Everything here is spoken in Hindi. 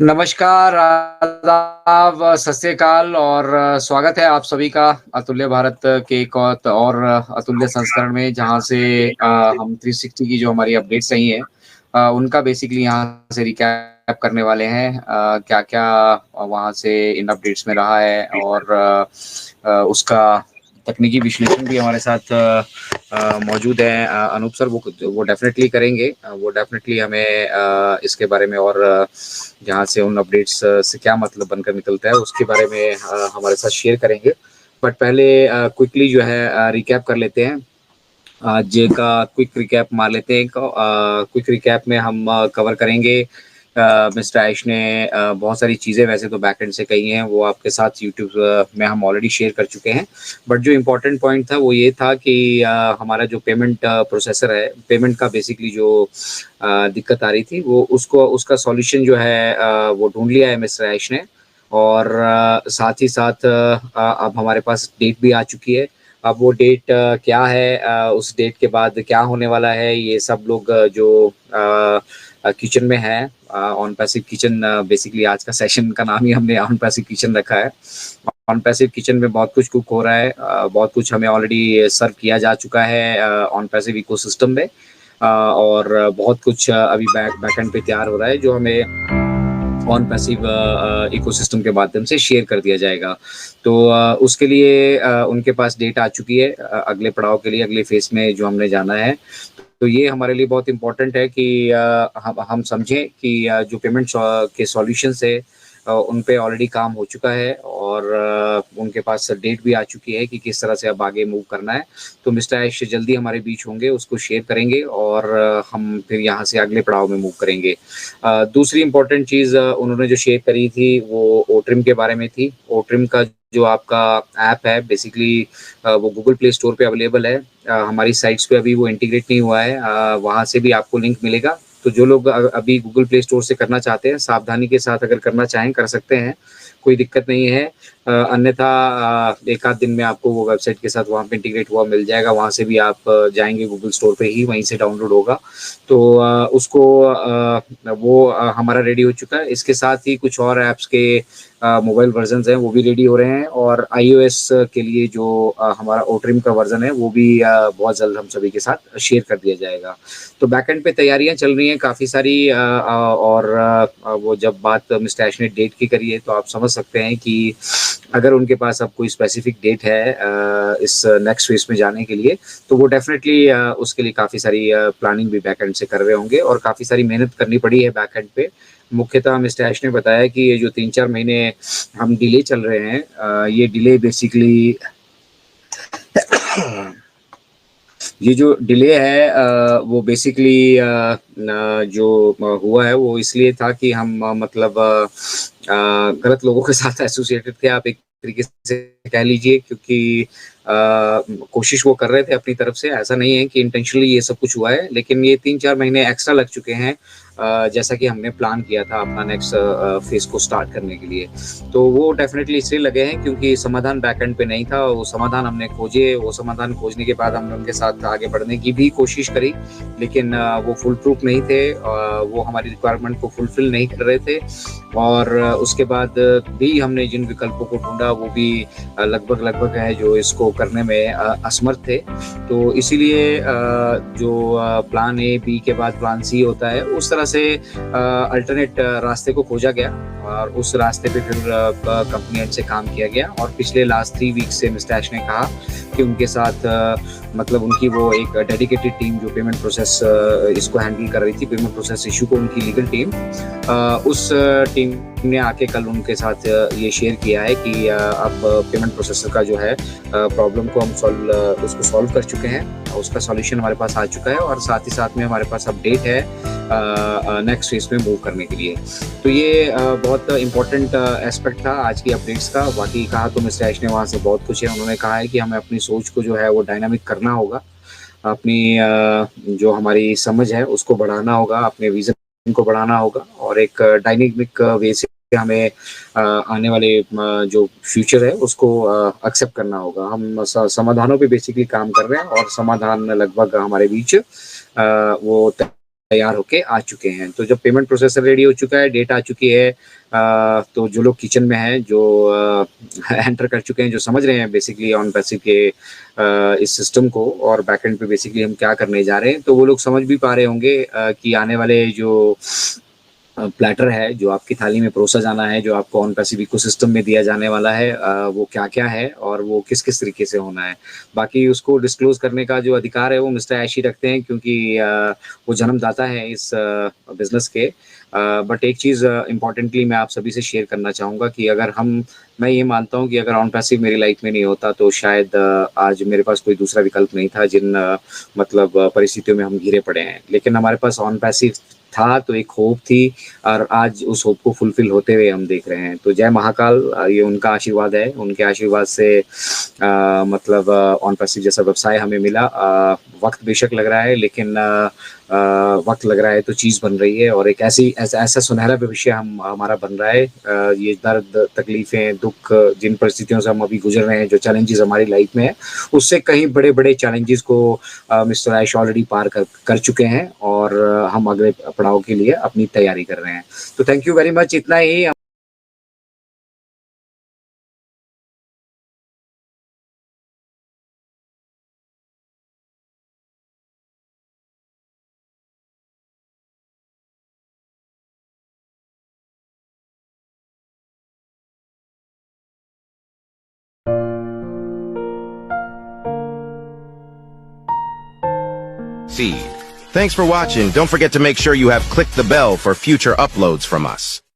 नमस्कार, आदाब, सत श्री अकाल और स्वागत है आप सभी का अतुल्य भारत के एक और अतुल्य संस्करण में जहाँ से हम 360 की जो हमारी अपडेट्स रही हैं उनका बेसिकली यहाँ से रिकैप करने वाले हैं। क्या-क्या वहाँ से इन अपडेट्स में रहा है और उसका तकनीकी विश्लेषण भी हमारे साथ मौजूद हैं। अनूप सर वो डेफ़िनेटली करेंगे। वो डेफ़िनेटली हमें इसके बारे में और जहाँ से उन अपडेट्स से क्या मतलब बनकर निकलता है उसके बारे में हमारे साथ शेयर करेंगे। बट पहले क्विकली जो है रिकैप कर लेते हैं। आज का क्विक रिकैप मार लेते हैं। क्विक रिकैप में हम कवर करेंगे। मिस्टर आयुष ने बहुत सारी चीज़ें वैसे तो बैकएंड से कही हैं, वो आपके साथ यूट्यूब में हम ऑलरेडी शेयर कर चुके हैं। बट जो इम्पोर्टेंट पॉइंट था वो ये था कि हमारा जो पेमेंट प्रोसेसर है, पेमेंट का बेसिकली जो दिक्कत आ रही थी वो उसका सॉल्यूशन जो है वो ढूँढ लिया है मिस्टर आयुष ने। और साथ ही साथ अब हमारे पास डेट भी आ चुकी है। अब वो डेट क्या है, उस डेट के बाद क्या होने वाला है, ये सब लोग जो किचन में हैं, ऑन पैसिव किचन, बेसिकली आज का सेशन का नाम ही हमने ऑन पैसिव किचन रखा है। ऑन पैसिव किचन में बहुत कुछ कुक हो रहा है, बहुत कुछ हमें ऑलरेडी सर्व किया जा चुका है ऑन पैसिव इकोसिस्टम में, और बहुत कुछ अभी बैकएंड पे तैयार हो रहा है जो हमें ऑन पैसिव इकोसिस्टम के माध्यम से शेयर कर दिया जाएगा। तो उसके लिए उनके पास डेट आ चुकी है अगले पड़ाव के लिए, अगले फेज़ में जो हमने जाना है। तो ये हमारे लिए बहुत इम्पोर्टेंट है कि हम समझें कि जो पेमेंट के सॉल्यूशंस है उन पे ऑलरेडी काम हो चुका है और उनके पास डेट भी आ चुकी है कि किस तरह से अब आगे मूव करना है। तो मिस्टर ऐश जल्दी हमारे बीच होंगे, उसको शेयर करेंगे और हम फिर यहाँ से अगले पड़ाव में मूव करेंगे। दूसरी इम्पोर्टेंट चीज़ उन्होंने जो शेयर करी थी वो ओट्रिम के बारे में थी। ओट्रिम का जो आपका ऐप है बेसिकली वो गूगल प्ले स्टोर पे अवेलेबल है। हमारी साइट्स पे अभी वो इंटीग्रेट नहीं हुआ है, वहाँ से भी आपको लिंक मिलेगा। तो जो लोग अभी गूगल प्ले स्टोर से करना चाहते हैं, सावधानी के साथ अगर करना चाहें कर सकते हैं, कोई दिक्कत नहीं है। अन्यथा एक आध दिन में आपको वो वेबसाइट के साथ वहाँ पे इंटीग्रेट हुआ मिल जाएगा, वहाँ से भी आप जाएँगे गूगल स्टोर पे ही वहीं से डाउनलोड होगा। तो उसको वो हमारा रेडी हो चुका है। इसके साथ ही कुछ और ऐप्स के मोबाइल वर्जन्स हैं वो भी रेडी हो रहे हैं और आईओएस के लिए जो हमारा ओट्रिम का वर्जन है वो भी बहुत जल्द हम सभी के साथ शेयर कर दिया जाएगा। तो बैकएंड पे तैयारियां चल रही हैं काफ़ी सारी, और वो जब बात मिस्टर ऐश ने डेट की करी है तो आप समझ सकते हैं कि अगर उनके पास अब कोई स्पेसिफिक डेट है इस नेक्स्ट फेज में जाने के लिए, तो वो डेफिनेटली उसके लिए काफ़ी सारी प्लानिंग भी बैकएंड से कर रहे होंगे और काफ़ी सारी मेहनत करनी पड़ी है बैकएंड पे। मुख्यतः मिस्टर ऐश ने बताया कि ये जो 3-4 महीने हम डिले चल रहे हैं, ये डिले बेसिकली ये जो डिले है वो बेसिकली जो हुआ है वो इसलिए था कि हम मतलब गलत लोगों के साथ एसोसिएटेड थे, आप एक तरीके से कह लीजिए, क्योंकि कोशिश वो कर रहे थे अपनी तरफ से, ऐसा नहीं है कि इंटेंशनली ये सब कुछ हुआ है, लेकिन ये 3-4 महीने एक्स्ट्रा लग चुके हैं जैसा कि हमने प्लान किया था अपना नेक्स्ट फेज़ को स्टार्ट करने के लिए। तो वो डेफ़िनेटली इसलिए लगे हैं क्योंकि समाधान बैकएंड पे नहीं था, वो समाधान हमने खोजे, वो समाधान खोजने के बाद हमने उनके साथ आगे बढ़ने की भी कोशिश करी, लेकिन वो फुल प्रूफ नहीं थे, वो हमारी रिक्वायरमेंट को फुलफ़िल नहीं कर रहे थे और उसके बाद भी हमने जिन विकल्पों को ढूँढा वो भी लगभग है जो इसको करने में असमर्थ थे। तो इसीलिए जो प्लान ए, बी के बाद प्लान सी होता है, उस तरह से अल्टरनेट रास्ते को खोजा गया और उस रास्ते पे फिर कंपनी एंड से काम किया गया और पिछले लास्ट 3 वीक से मिस्टर ऐश ने कहा कि उनके साथ मतलब उनकी वो एक डेडिकेटेड टीम जो पेमेंट प्रोसेस इसको हैंडल कर रही थी, पेमेंट प्रोसेस इशू को, उनकी लीगल टीम, उस टीम ने आके कल उनके साथ ये शेयर किया है कि अब पेमेंट प्रोसेसर का जो है प्रॉब्लम को हम उसको सॉल्व कर चुके हैं, उसका सॉल्यूशन हमारे पास आ चुका है और साथ ही साथ में हमारे पास अपडेट है नेक्स्ट फेज में मूव करने के लिए। तो ये बहुत इम्पोर्टेंट एस्पेक्ट था आज की अपडेट्स का। बाकी कहा तो मिस्टर ऐश ने वहाँ से बहुत कुछ है, उन्होंने कहा है कि हमें अपनी सोच को जो है वो डायनामिक करना होगा, अपनी जो हमारी समझ है उसको बढ़ाना होगा, अपने विजन को बढ़ाना होगा और एक डायनेमिक वे से हमें आने वाले जो फ्यूचर है उसको एक्सेप्ट करना होगा। हम समाधानों पे बेसिकली काम कर रहे हैं और समाधान लगभग हमारे बीच वो तैयार होके आ चुके हैं। तो जब पेमेंट प्रोसेसर रेडी हो चुका है, डेट आ चुकी है, तो जो लोग किचन में हैं, जो एंटर कर चुके हैं, जो समझ रहे हैं बेसिकली ऑन पैसिव के इस सिस्टम को और बैकएंड पे बेसिकली हम क्या करने जा रहे हैं, तो वो लोग समझ भी पा रहे होंगे कि आने वाले जो प्लेटर है, जो आपकी थाली में परोसा जाना है, जो आपको ऑन पैसिव इकोसिस्टम में दिया जाने वाला है, वो क्या-क्या है और वो किस-किस तरीके से होना है। बाकी उसको डिस्क्लोज़ करने का जो अधिकार है वो मिस्टर ऐश ही रखते हैं, क्योंकि वो जन्मदाता हैं इस बिज़नेस के। बट एक चीज़ इम्पोर्टेंटली मैं आप सभी से शेयर करना चाहूँगा कि मैं ये मानता हूँ कि अगर ऑन पैसिव मेरी लाइफ़ में नहीं होता, तो शायद आज मेरे पास कोई दूसरा विकल्प नहीं था, जिन परिस्थितियों में हम घिरे पड़े हैं। लेकिन हमारे पास ऑन पैसिव था, तो एक होप थी, और आज उस होप को फुलफ़िल होते हुए हम देख रहे हैं। तो जय महाकाल, ये उनका आशीर्वाद है। उनके आशीर्वाद से ऑन पैसिव जैसा व्यवसाय हमें मिला। वक़्त बेशक लग रहा है, लेकिन वक़्त लग रहा है तो चीज़ बन रही है, और एक ऐसा सुनहरा भविष्य हमारा बन रहा है। ये दर्द, तकलीफ़ें, दुःख, जिन परिस्थितियों से हम अभी गुज़र रहे हैं, जो चैलेंजेज़ हमारी लाइफ़ में हैं, उससे कहीं बड़े-बड़े चैलेंजेज़ को मिस्टर ऐश ऑलरेडी पार कर चुके हैं, और हम अगले पड़ाव के लिए अपनी तैयारी कर रहे हैं। तो थैंक यू वेरी मच, इतना ही। Feed. Thanks for watching. Don't forget to make sure you have clicked the bell for future uploads from us.